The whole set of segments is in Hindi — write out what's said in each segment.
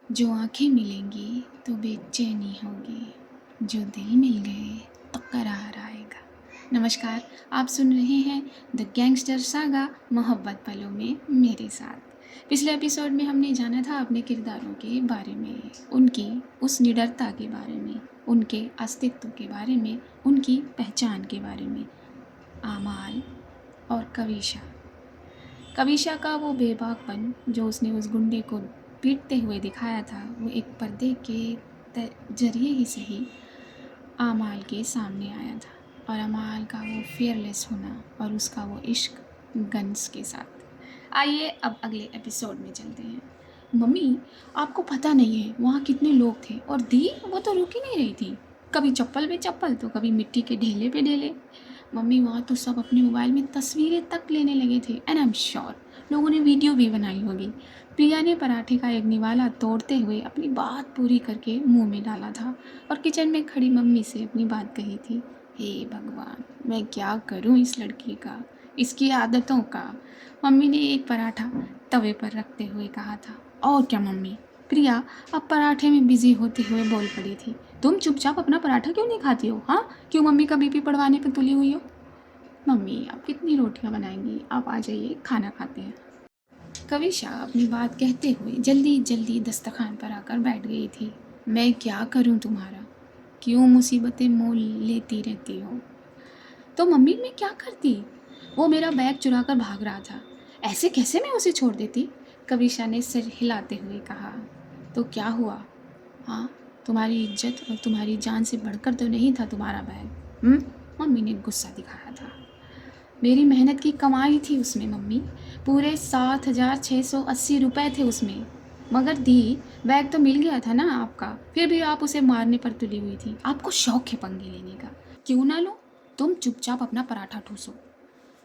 जो आँखें मिलेंगी तो बेचैनी होगी, जो दिल मिल गए तो करार आएगा। नमस्कार, आप सुन रहे हैं द गैंगस्टर सागा मोहब्बत पलों में मेरे साथ। पिछले एपिसोड में हमने जाना था अपने किरदारों के बारे में, उनकी उस निडरता के बारे में, उनके अस्तित्व के बारे में, उनकी पहचान के बारे में। आमाल और कविशा। कविशा का वो बेबाकपन जो उसने उस गुंडे को पीटते हुए दिखाया था, वो एक पर्दे के जरिए ही सही आमाल के सामने आया था। और आमाल का वो फियरलेस होना और उसका वो इश्क गन्स के साथ। आइए अब अगले एपिसोड में चलते हैं। मम्मी, आपको पता नहीं है वहाँ कितने लोग थे, और दी वो तो रुक ही नहीं रही थी। कभी चप्पल पे चप्पल तो कभी मिट्टी के ढेले पे ढेले। मम्मी, वहाँ तो सब अपने मोबाइल में तस्वीरें तक लेने लगे थे, एंड आई एम श्योर लोगों ने वीडियो भी बनाई होगी। प्रिया ने पराठे का एक निवाला तोड़ते हुए अपनी बात पूरी करके मुंह में डाला था और किचन में खड़ी मम्मी से अपनी बात कही थी। हे भगवान, मैं क्या करूं इस लड़की का, इसकी आदतों का। मम्मी ने एक पराठा तवे पर रखते हुए कहा था। और क्या मम्मी? प्रिया अब पराठे में बिजी होते हुए बोल पड़ी थी। तुम चुपचाप अपना पराठा क्यों नहीं खाती हो? हाँ, क्यों मम्मी का बीपी बढ़वाने पर तुली हुई हो? मम्मी, आप कितनी रोटियां बनाएंगी? आप आ जाइए, खाना खाते हैं। कविशा अपनी बात कहते हुए जल्दी जल्दी दस्तरखान पर आकर बैठ गई थी। मैं क्या करूं तुम्हारा? क्यों मुसीबतें मोल लेती रहती हो? तो मम्मी, मैं क्या करती? वो मेरा बैग चुरा कर भाग रहा था, ऐसे कैसे मैं उसे छोड़ देती? कविशा ने सिर हिलाते हुए कहा। तो क्या हुआ? हाँ, तुम्हारी इज्जत और तुम्हारी जान से बढ़कर तो नहीं था तुम्हारा बैग? मम्मी ने गुस्सा दिखाया था। मेरी मेहनत की कमाई थी उसमें मम्मी, पूरे 7,680 रुपये थे उसमें। मगर दी, बैग तो मिल गया था ना आपका, फिर भी आप उसे मारने पर तुली हुई थी। आपको शौक है पंगे लेने का। क्यों ना लो, तुम चुपचाप अपना पराठा ठूसो।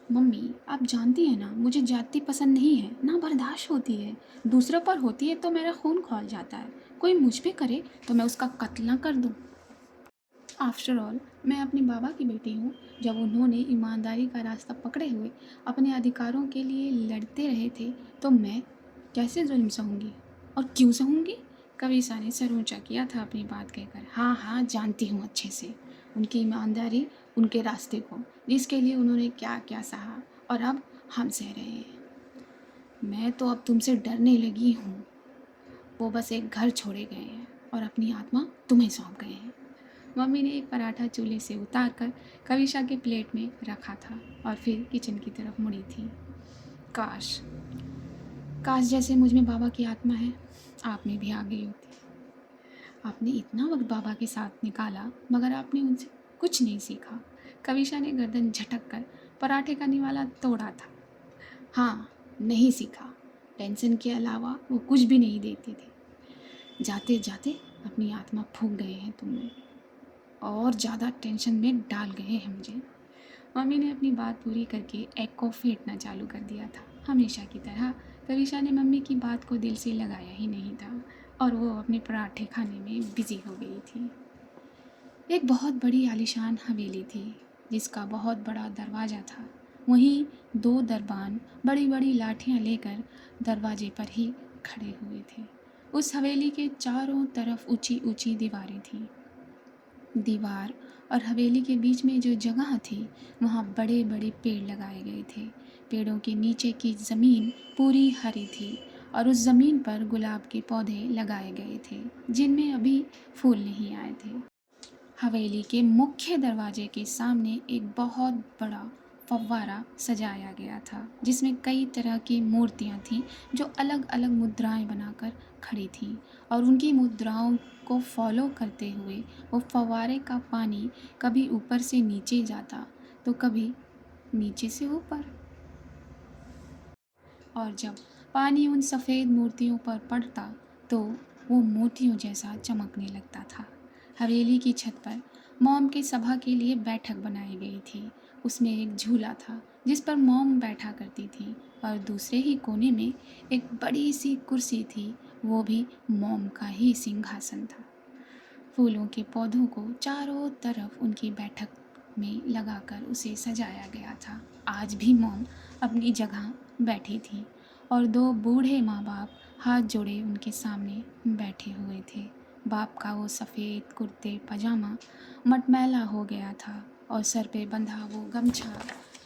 मम्मी, आप जानती हैं ना, मुझे जाति पसंद नहीं है, ना बर्दाश्त होती है। दूसरों पर होती है तो मेरा खून खौल जाता है। कोई मुझ पे करे तो मैं उसका कत्ल ना कर दूँ। आफ्टर ऑल, मैं अपने बाबा की बेटी हूँ। जब उन्होंने ईमानदारी का रास्ता पकड़े हुए अपने अधिकारों के लिए लड़ते रहे थे, तो मैं कैसे जुल्म सहूँगी? और क्यों सहूँगी? कविसा ने सर ऊँचा किया था अपनी बात कहकर। हाँ हाँ, जानती हूँ अच्छे से उनकी ईमानदारी, उनके रास्ते को, जिसके लिए उन्होंने क्या क्या सहा, और अब हम सह रहे हैं। मैं तो अब तुमसे डरने लगी हूँ। वो बस एक घर छोड़े गए हैं और अपनी आत्मा तुम्हें सौंप गए हैं। मम्मी ने एक पराठा चूल्हे से उतारकर कविशा के प्लेट में रखा था और फिर किचन की तरफ मुड़ी थी। काश काश जैसे मुझ में बाबा की आत्मा है, आप में भी आ गई होती। आपने इतना वक्त बाबा के साथ निकाला, मगर आपने उनसे कुछ नहीं सीखा। कविशा ने गर्दन झटक कर पराठे का निवाला तोड़ा था। हाँ, नहीं सीखा। टेंशन के अलावा वो कुछ भी नहीं देती थी। जाते जाते अपनी आत्मा फूंक गए हैं तुमने, और ज़्यादा टेंशन में डाल गए हैं मुझे। मम्मी ने अपनी बात पूरी करके एग को फेंटना चालू कर दिया था। हमेशा की तरह कविशा ने मम्मी की बात को दिल से लगाया ही नहीं था और वो अपने पराठे खाने में बिजी हो गई थी। एक बहुत बड़ी आलीशान हवेली थी जिसका बहुत बड़ा दरवाज़ा था। वहीं दो दरबान बड़ी बड़ी लाठियाँ लेकर दरवाजे पर ही खड़े हुए थे। उस हवेली के चारों तरफ ऊंची ऊंची दीवारें थीं। दीवार और हवेली के बीच में जो जगह थी, वहाँ बड़े बड़े पेड़ लगाए गए थे। पेड़ों के नीचे की ज़मीन पूरी हरी थी और उस ज़मीन पर गुलाब के पौधे लगाए गए थे जिनमें अभी फूल नहीं आए थे। हवेली के मुख्य दरवाजे के सामने एक बहुत बड़ा फव्वारा सजाया गया था जिसमें कई तरह की मूर्तियाँ थीं जो अलग अलग मुद्राएं बनाकर खड़ी थीं, और उनकी मुद्राओं को फॉलो करते हुए वो फव्वारे का पानी कभी ऊपर से नीचे जाता तो कभी नीचे से ऊपर, और जब पानी उन सफ़ेद मूर्तियों पर पड़ता तो वो मोतियों जैसा चमकने लगता था। हवेली की छत पर मॉम की सभा के लिए बैठक बनाई गई थी। उसमें एक झूला था जिस पर मॉम बैठा करती थी, और दूसरे ही कोने में एक बड़ी सी कुर्सी थी, वो भी मॉम का ही सिंहासन था। फूलों के पौधों को चारों तरफ उनकी बैठक में लगाकर उसे सजाया गया था। आज भी मॉम अपनी जगह बैठी थी और दो बूढ़े माँ बाप हाथ जोड़े उनके सामने बैठे हुए थे। बाप का वो सफ़ेद कुर्ते पजामा मटमैला हो गया था और सर पे बंधा वो गमछा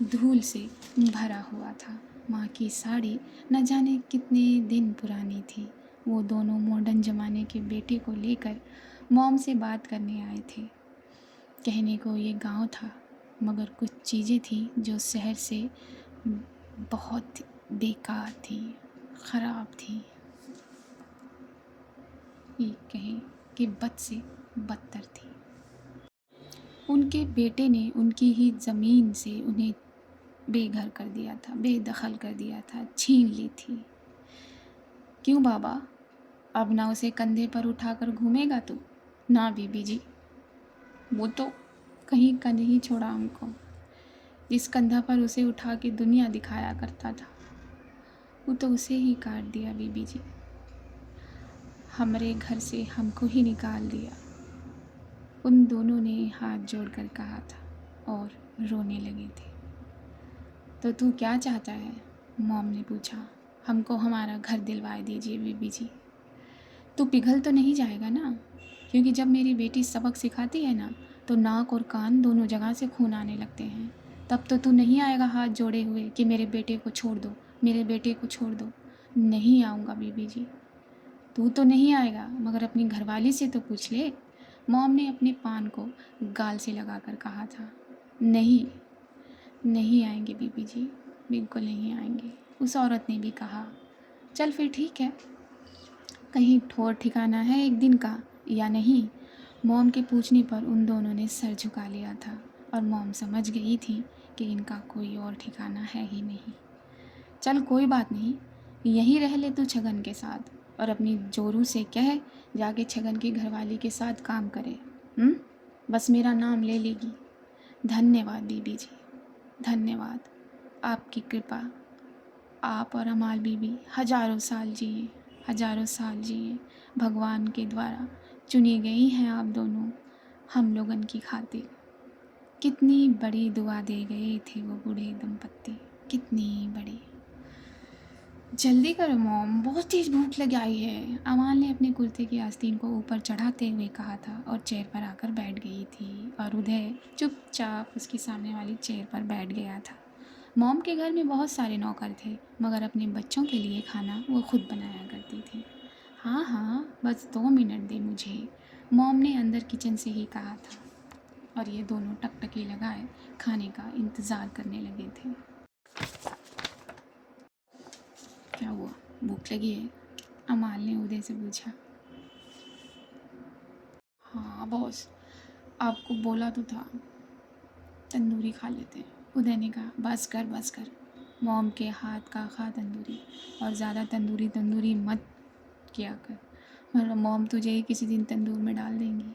धूल से भरा हुआ था। माँ की साड़ी न जाने कितने दिन पुरानी थी। वो दोनों मॉडर्न ज़माने के बेटे को लेकर मॉम से बात करने आए थे। कहने को ये गांव था, मगर कुछ चीज़ें थी जो शहर से बहुत बेकार थी, ख़राब थी, ये कहें कि बद से बदतर थी। उनके बेटे ने उनकी ही ज़मीन से उन्हें बेघर कर दिया था, बेदखल कर दिया था, छीन ली थी। क्यों बाबा, अब ना उसे कंधे पर उठाकर घूमेगा तू? ना बीबी जी, वो तो कहीं का नहीं छोड़ा हमको। जिस कंधा पर उसे उठा के दुनिया दिखाया करता था, वो तो उसे ही काट दिया बीबी जी। हमारे घर से हमको ही निकाल दिया। उन दोनों ने हाथ जोड़कर कहा था और रोने लगे थे। तो तू क्या चाहता है? मॉम ने पूछा। हमको हमारा घर दिलवा दीजिए बीबी जी। तू पिघल तो नहीं जाएगा ना? क्योंकि जब मेरी बेटी सबक सिखाती है ना, तो नाक और कान दोनों जगह से खून आने लगते हैं। तब तो तू नहीं आएगा हाथ जोड़े हुए कि मेरे बेटे को छोड़ दो, मेरे बेटे को छोड़ दो। नहीं आऊँगा बीबी जी। तू तो नहीं आएगा, मगर अपनी घरवाली से तो पूछ ले। मॉम ने अपने पान को गाल से लगाकर कहा था। नहीं, नहीं आएंगे बीबी जी, बिल्कुल नहीं आएंगे। उस औरत ने भी कहा। चल फिर ठीक है, कहीं ठौर ठिकाना है एक दिन का या नहीं? मॉम के पूछने पर उन दोनों ने सर झुका लिया था और मॉम समझ गई थी कि इनका कोई और ठिकाना है ही नहीं। चल कोई बात नहीं, यहीं रह ले तू छगन के साथ और अपनी जोरू से कह जाके छगन की घरवाली के साथ काम करे। बस मेरा नाम ले लेगी। धन्यवाद बीबी जी, धन्यवाद। आपकी कृपा। आप और अमाल बीबी हजारों साल जिए, हजारों साल जिए। भगवान के द्वारा चुनी गई हैं आप दोनों हम लोगन की खातिर। कितनी बड़ी दुआ दे गए थे वो बूढ़े दंपत्ति, कितनी बड़ी। जल्दी करो मॉम, बहुत तेज़ भूख लग आई है। अमाल ने अपने कुर्ते की आस्तीन को ऊपर चढ़ाते हुए कहा था और चेयर पर आकर बैठ गई थी और उदय चुपचाप उसकी सामने वाली चेयर पर बैठ गया था। मॉम के घर में बहुत सारे नौकर थे, मगर अपने बच्चों के लिए खाना वो खुद बनाया करती थी। हाँ हाँ, बस 2 मिनट दे मुझे, मॉम ने अंदर किचन से ही कहा था और ये दोनों टकटकी लगाए खाने का इंतज़ार करने लगे थे। क्या हुआ, भूख लगी है? अमाल ने उदय से पूछा। हाँ बॉस, आपको बोला तो था, तंदूरी खा लेते हैं। उदय ने कहा। बस कर बस कर, मॉम के हाथ का खा तंदूरी, और ज़्यादा तंदूरी तंदूरी मत किया कर, वरना मॉम तुझे ही किसी दिन तंदूर में डाल देंगी।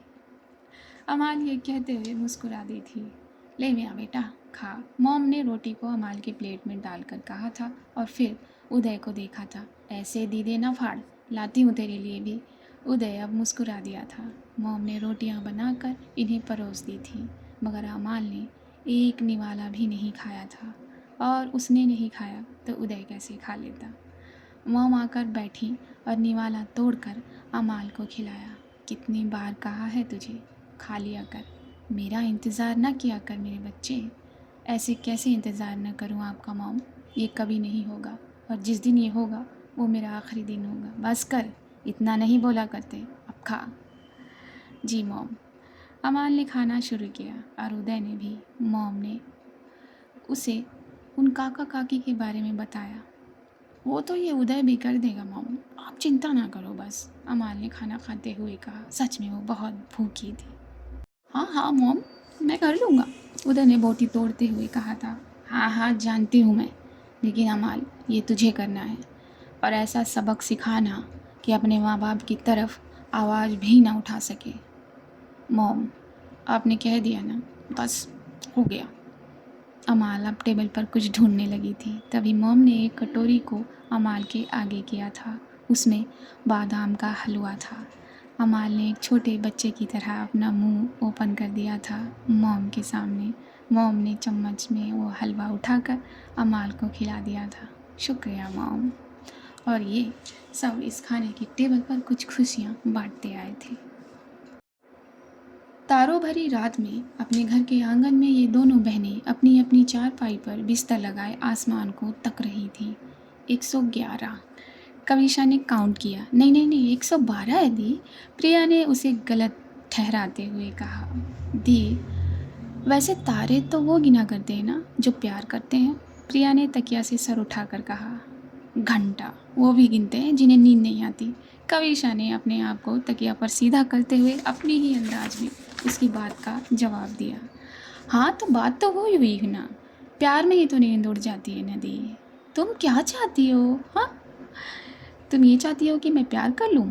अमाल ये कहते हुए मुस्कुरा दी थी। ले मेरा बेटा खा, मॉम ने रोटी को अमाल की प्लेट में डालकर कहा था और फिर उदय को देखा था। ऐसे दीदे ना फाड़, लाती हूँ तेरे लिए भी। उदय अब मुस्कुरा दिया था। मॉम ने रोटियां बनाकर इन्हें परोस दी थी, मगर अमाल ने एक निवाला भी नहीं खाया था, और उसने नहीं खाया तो उदय कैसे खा लेता। मॉम आकर बैठी और निवाला तोड़कर अमाल को खिलाया। कितनी बार कहा है तुझे, खा लिया कर, मेरा इंतज़ार ना किया कर मेरे बच्चे। ऐसे कैसे इंतज़ार न करूं आपका मॉम, ये कभी नहीं होगा, और जिस दिन ये होगा वो मेरा आखिरी दिन होगा। बस कर, इतना नहीं बोला करते, अब खा। जी मॉम। अमाल ने खाना शुरू किया और उदय ने भी। मॉम ने उसे उन काका काकी के बारे में बताया। वो तो ये उदय भी कर देगा मॉम, आप चिंता ना करो बस, अमाल ने खाना खाते हुए कहा। सच में वो बहुत भूखी थी। हाँ हाँ मॉम, मैं कर लूँगा, उदय ने बोटी तोड़ते हुए कहा था। हाँ हाँ जानती हूँ मैं, लेकिन अमाल ये तुझे करना है, और ऐसा सबक सिखाना कि अपने माँ बाप की तरफ आवाज़ भी ना उठा सके। मॉम आपने कह दिया ना, बस हो गया। अमाल अब टेबल पर कुछ ढूंढने लगी थी, तभी मॉम ने एक कटोरी को अमाल के आगे किया था। उसमें बादाम का हलवा था। अमाल ने एक छोटे बच्चे की तरह अपना मुंह ओपन कर दिया था मॉम के सामने। मॉम ने चम्मच में वो हलवा उठाकर अमाल को खिला दिया था। शुक्रिया मॉम। और ये सब इस खाने की टेबल पर कुछ खुशियाँ बांटते आए थे। तारों भरी रात में अपने घर के आंगन में ये दोनों बहनें अपनी अपनी चारपाई पर बिस्तर लगाए आसमान को तक रही थीं। 111। कविशा ने काउंट किया। नहीं नहीं नहीं, 112 है दी। प्रिया ने उसे गलत ठहराते हुए कहा। दी, वैसे तारे तो वो गिना करते हैं ना जो प्यार करते हैं। प्रिया ने तकिया से सर उठाकर कहा। घंटा वो भी गिनते हैं जिन्हें नींद नहीं आती। कविशा ने अपने आप को तकिया पर सीधा करते हुए अपनी ही अंदाज में उसकी बात का जवाब दिया। हाँ तो बात तो हुई है ना, प्यार में ही तो नींद उड़ जाती है ना दी। तुम क्या चाहती हो? हाँ, तुम ये चाहती हो कि मैं प्यार कर लूँ?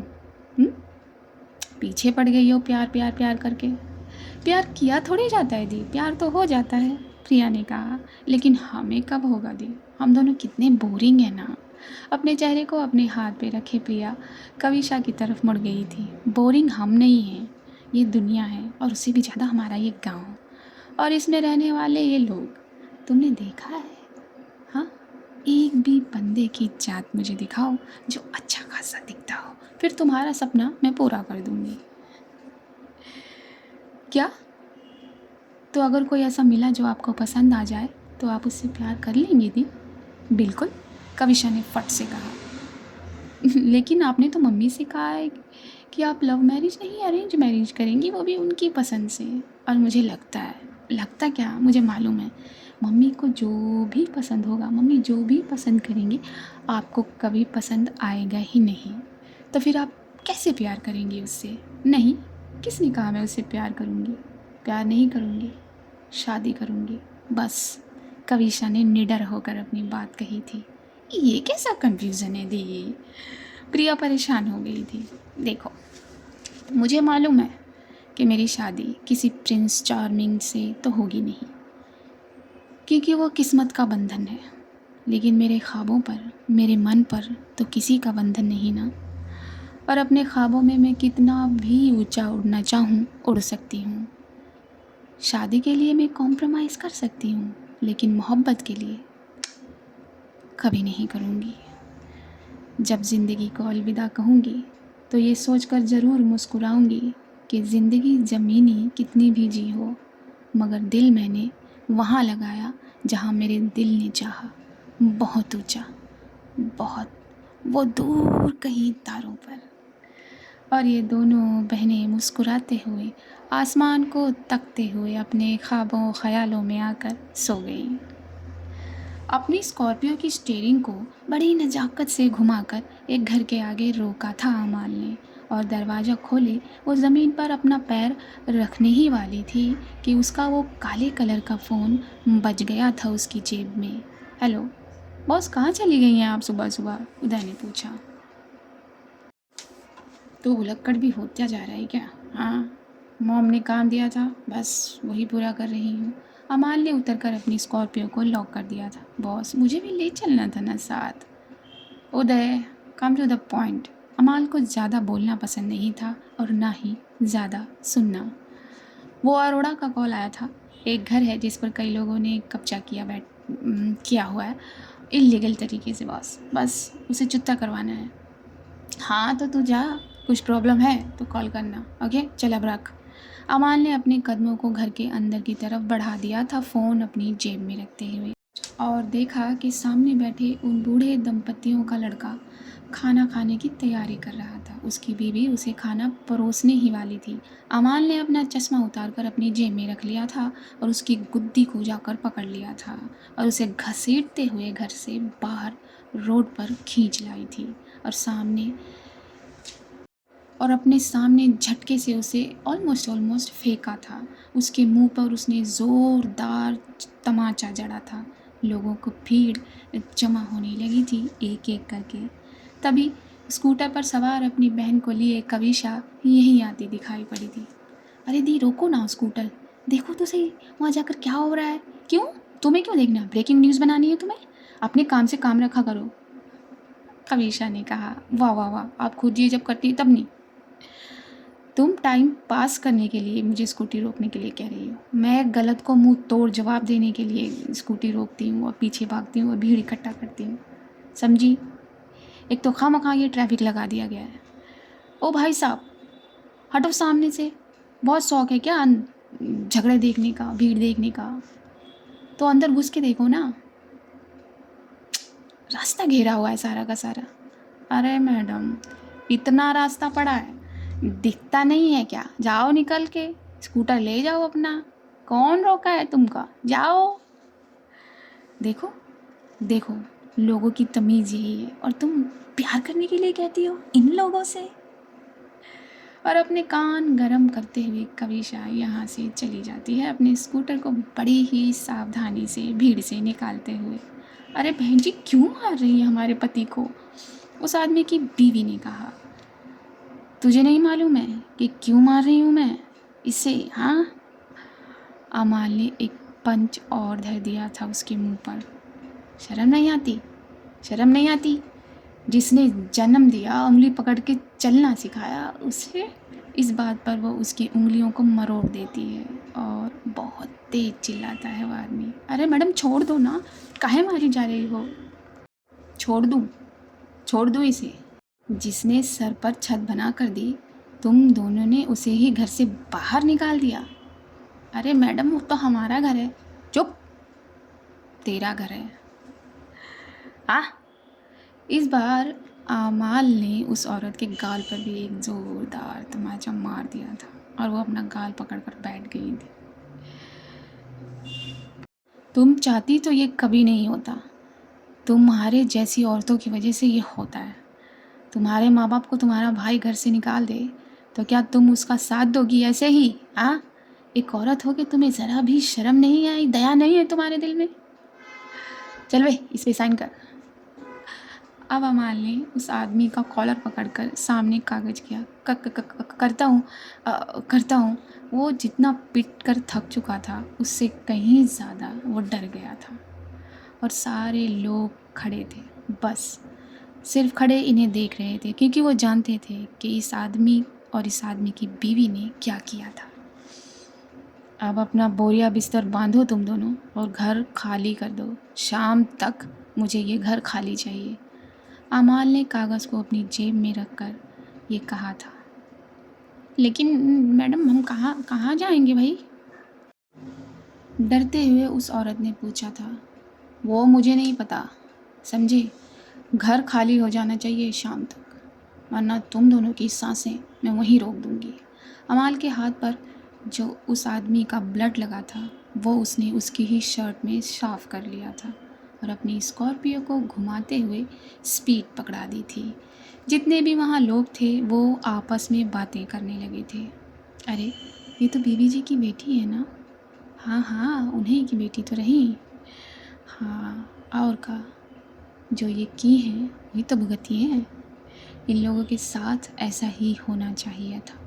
पीछे पड़ गई हो प्यार प्यार प्यार करके। प्यार किया थोड़ी जाता है दी, प्यार तो हो जाता है, प्रिया ने कहा। लेकिन हमें कब होगा दी? हम दोनों कितने बोरिंग हैं ना। अपने चेहरे को अपने हाथ पे रखे प्रिया कविशा की तरफ मुड़ गई थी। बोरिंग हम नहीं हैं, ये दुनिया है, और उससे भी ज़्यादा हमारा ये गांव और इसमें रहने वाले ये लोग। तुमने देखा है? हाँ, एक भी बंदे की जात मुझे दिखाओ जो अच्छा खासा दिखता हो, फिर तुम्हारा सपना मैं पूरा कर दूंगी। क्या? तो अगर कोई ऐसा मिला जो आपको पसंद आ जाए तो आप उससे प्यार कर लेंगी दी? बिल्कुल, कविशा ने फट से कहा। लेकिन आपने तो मम्मी से कहा है कि आप लव मैरिज नहीं अरेंज मैरिज करेंगी, वो भी उनकी पसंद से। और मुझे लगता क्या, मुझे मालूम है मम्मी को जो भी पसंद होगा, मम्मी जो भी पसंद करेंगी आपको कभी पसंद आएगा ही नहीं। तो फिर आप कैसे प्यार करेंगी उससे? नहीं, किसने कहा मैं उससे प्यार करूँगी? प्यार नहीं करूँगी, शादी करूँगी बस। कविशा ने निडर होकर अपनी बात कही थी। ये कैसा कन्फ्यूज़न है दी? प्रिया परेशान हो गई थी। देखो, मुझे मालूम है कि मेरी शादी किसी प्रिंस चार्मिंग से तो होगी नहीं, क्योंकि वो किस्मत का बंधन है। लेकिन मेरे ख्वाबों पर, मेरे मन पर तो किसी का बंधन नहीं ना। और अपने ख्वाबों में मैं कितना भी ऊंचा उड़ना चाहूँ उड़ सकती हूँ। शादी के लिए मैं कॉम्प्रोमाइज़ कर सकती हूँ, लेकिन मोहब्बत के लिए कभी नहीं करूँगी। जब ज़िंदगी को अलविदा कहूँगी तो ये सोचकर ज़रूर मुस्कुराऊँगी कि ज़िंदगी ज़मीनी कितनी भी जी हो, मगर दिल मैंने वहाँ लगाया जहाँ मेरे दिल ने चाहा, बहुत ऊंचा, बहुत, वो दूर कहीं तारों पर। और ये दोनों बहनें मुस्कुराते हुए आसमान को तकते हुए अपने ख्वाबों ख्यालों में आकर सो गईं। अपनी स्कॉर्पियो की स्टीयरिंग को बड़ी नज़ाकत से घुमाकर एक घर के आगे रोका था अमाल ने, और दरवाज़ा खोले वो ज़मीन पर अपना पैर रखने ही वाली थी कि उसका वो काले कलर का फ़ोन बज गया था उसकी जेब में। हेलो बॉस, कहाँ चली गई हैं आप सुबह सुबह? उदय ने पूछा। तो भुलक्कड़ भी होता जा रहा है क्या? हाँ, मॉम ने काम दिया था, बस वही पूरा कर रही हूँ। अमाल ने उतरकर अपनी स्कॉर्पियो को लॉक कर दिया था। बॉस, मुझे भी ले चलना था ना साथ। उदय, कम टू द पॉइंट। अमाल को ज़्यादा बोलना पसंद नहीं था और ना ही ज़्यादा सुनना। वो अरोड़ा का कॉल आया था। एक घर है जिस पर कई लोगों ने कब्जा किया हुआ है इल्लीगल तरीके से। बस उसे चुत्ता करवाना है। हाँ तो तू जा, कुछ प्रॉब्लम है तो कॉल करना। ओके चल अब रख। अमाल ने अपने कदमों को घर के अंदर की तरफ बढ़ा दिया था, फ़ोन अपनी जेब में रखते हुए, और देखा कि सामने बैठे उन बूढ़े दंपतियों का लड़का खाना खाने की तैयारी कर रहा था। उसकी बीवी उसे खाना परोसने ही वाली थी। अमाल ने अपना चश्मा उतारकर अपनी जेब में रख लिया था और उसकी गुद्दी को जाकर पकड़ लिया था और उसे घसीटते हुए घर से बाहर रोड पर खींच लाई थी और अपने सामने झटके से उसे ऑलमोस्ट फेंका था। उसके मुंह पर उसने ज़ोरदार तमाचा जड़ा था। लोगों को भीड़ जमा होने लगी थी एक एक करके। तभी स्कूटर पर सवार अपनी बहन को लिए कविशा यहीं आती दिखाई पड़ी थी। अरे दी, रोको ना स्कूटर, देखो तो सही वहाँ जाकर क्या हो रहा है। क्यों? तुम्हें क्यों देखना? ब्रेकिंग न्यूज़ बनानी है तुम्हें? अपने काम से काम रखा करो, कविशा ने कहा। वाह वाह वाह, आप खुद ये जब करती तब नहीं। तुम टाइम पास करने के लिए मुझे स्कूटी रोकने के लिए कह रही हो। मैं गलत को मुंह तोड़ जवाब देने के लिए स्कूटी रोकती हूँ और पीछे भागती हूँ और भीड़ इकट्ठा करती हूँ, समझी? एक तो खामखा ये ट्रैफिक लगा दिया गया है। ओ भाई साहब, हटो सामने से। बहुत शौक है क्या झगड़े देखने का, भीड़ देखने का? तो अंदर घुस के देखो ना, रास्ता घेरा हुआ है सारा का सारा। अरे मैडम, इतना रास्ता पड़ा है, दिखता नहीं है क्या? जाओ निकल के, स्कूटर ले जाओ अपना। कौन रोका है तुमका? जाओ। देखो देखो, लोगों की तमीज़ यही है, और तुम प्यार करने के लिए कहती हो इन लोगों से। और अपने कान गरम करते हुए कविशा यहाँ से चली जाती है, अपने स्कूटर को बड़ी ही सावधानी से भीड़ से निकालते हुए। अरे बहन जी, क्यों मार रही है हमारे पति को? उस आदमी की बीवी ने कहा। तुझे नहीं मालूम है कि क्यों मार रही हूँ मैं इसे? हाँ, अमाल ने एक पंच और धर दिया था उसके मुंह पर। शर्म नहीं आती? शर्म नहीं आती? जिसने जन्म दिया, उंगली पकड़ के चलना सिखाया उसे, इस बात पर वो उसकी उंगलियों को मरोड़ देती है और बहुत तेज चिल्लाता है वो आदमी। अरे मैडम, छोड़ दो ना, काहे मारी जा रही हो? छोड़ दूँ इसे? जिसने सर पर छत बना कर दी, तुम दोनों ने उसे ही घर से बाहर निकाल दिया। अरे मैडम, वो तो हमारा घर है। चुप, तेरा घर है। इस बार आमाल ने उस औरत के गाल पर भी एक ज़ोरदार तमाचा मार दिया था और वो अपना गाल पकड़कर बैठ गई थी। तुम चाहती तो ये कभी नहीं होता। तुम्हारे जैसी औरतों की वजह से ये होता है। तुम्हारे माँ बाप को तुम्हारा भाई घर से निकाल दे तो क्या तुम उसका साथ दोगी ऐसे ही? हाँ, एक औरत हो के तुम्हें ज़रा भी शर्म नहीं आई, दया नहीं है तुम्हारे दिल में? चल वे, इस पे साइन कर। अब अमाल ने उस आदमी का कॉलर पकड़कर सामने कागज किया। करता हूँ। वो जितना पिट कर थक चुका था, उससे कहीं ज़्यादा वो डर गया था। और सारे लोग खड़े थे, बस सिर्फ खड़े इन्हें देख रहे थे, क्योंकि वो जानते थे कि इस आदमी और इस आदमी की बीवी ने क्या किया था। अब अपना बोरिया बिस्तर बांधो तुम दोनों और घर खाली कर दो। शाम तक मुझे ये घर खाली चाहिए। अमाल ने कागज़ को अपनी जेब में रखकर ये कहा था। लेकिन मैडम, हम कहाँ कहाँ जाएंगे भाई? डरते हुए उस औरत ने पूछा था। वो मुझे नहीं पता, समझे? घर खाली हो जाना चाहिए शाम तक, वरना तुम दोनों की सांसें मैं वहीं रोक दूंगी। अमाल के हाथ पर जो उस आदमी का ब्लड लगा था, वो उसने उसकी ही शर्ट में साफ़ कर लिया था और अपनी स्कॉर्पियो को घुमाते हुए स्पीड पकड़ा दी थी। जितने भी वहाँ लोग थे वो आपस में बातें करने लगे थे। अरे, ये तो बीबी जी की बेटी है ना? हाँ हाँ, उन्हीं की बेटी तो रही। हाँ, और का जो ये की हैं वही तो भुगती हैं। इन लोगों के साथ ऐसा ही होना चाहिए था।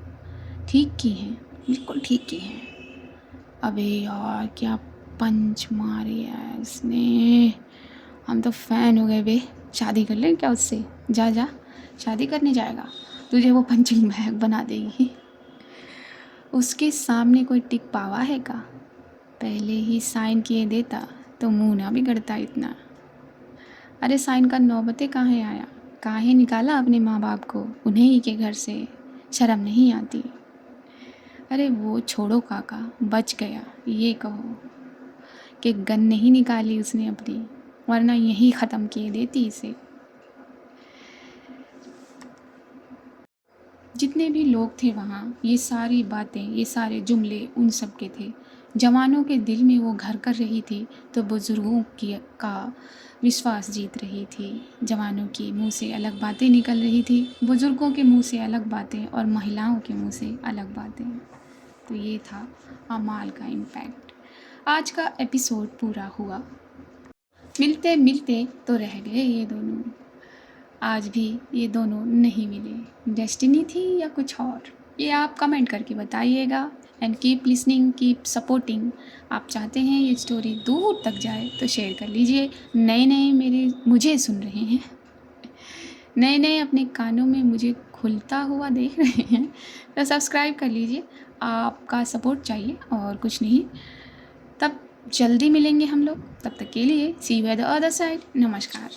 ठीक की हैं, बिल्कुल ठीक की हैं। अबे यार, क्या पंच मारी है इसने! हम तो फ़ैन हो गए बे। शादी कर ले क्या उससे? जा जा, शादी करने जाएगा? तुझे वो पंचिंग बैग बना देगी। उसके सामने कोई टिक पावा है का? पहले ही साइन किए देता तो मुंह ना बिगड़ता इतना। अरे साइन का नौबते काहे आया? काहे निकाला अपने माँ बाप को उन्हें ही के घर से? शर्म नहीं आती? अरे वो छोड़ो काका, बच गया। ये कहो कि गन नहीं निकाली उसने अपनी, वरना यही ख़त्म किए देती इसे। जितने भी लोग थे वहाँ, ये सारी बातें, ये सारे जुमले उन सब के थे। जवानों के दिल में वो घर कर रही थी तो बुज़ुर्गों की का विश्वास जीत रही थी। जवानों के मुंह से अलग बातें निकल रही थी, बुज़ुर्गों के मुंह से अलग बातें और महिलाओं के मुंह से अलग बातें। तो ये था अमाल का इम्पैक्ट। आज का एपिसोड पूरा हुआ। मिलते मिलते तो रह गए ये दोनों। आज भी ये दोनों नहीं मिले। डेस्टिनी थी या कुछ और? ये आप कमेंट करके बताइएगा। And keep listening, keep supporting. आप चाहते हैं ये स्टोरी दूर तक जाए तो शेयर कर लीजिए। नए नए मुझे सुन रहे हैं, नए नए अपने कानों में मुझे खुलता हुआ देख रहे हैं तो सब्सक्राइब कर लीजिए। आपका सपोर्ट चाहिए और कुछ नहीं। तब जल्दी मिलेंगे हम लोग, तब तक के लिए see you at the other side. नमस्कार।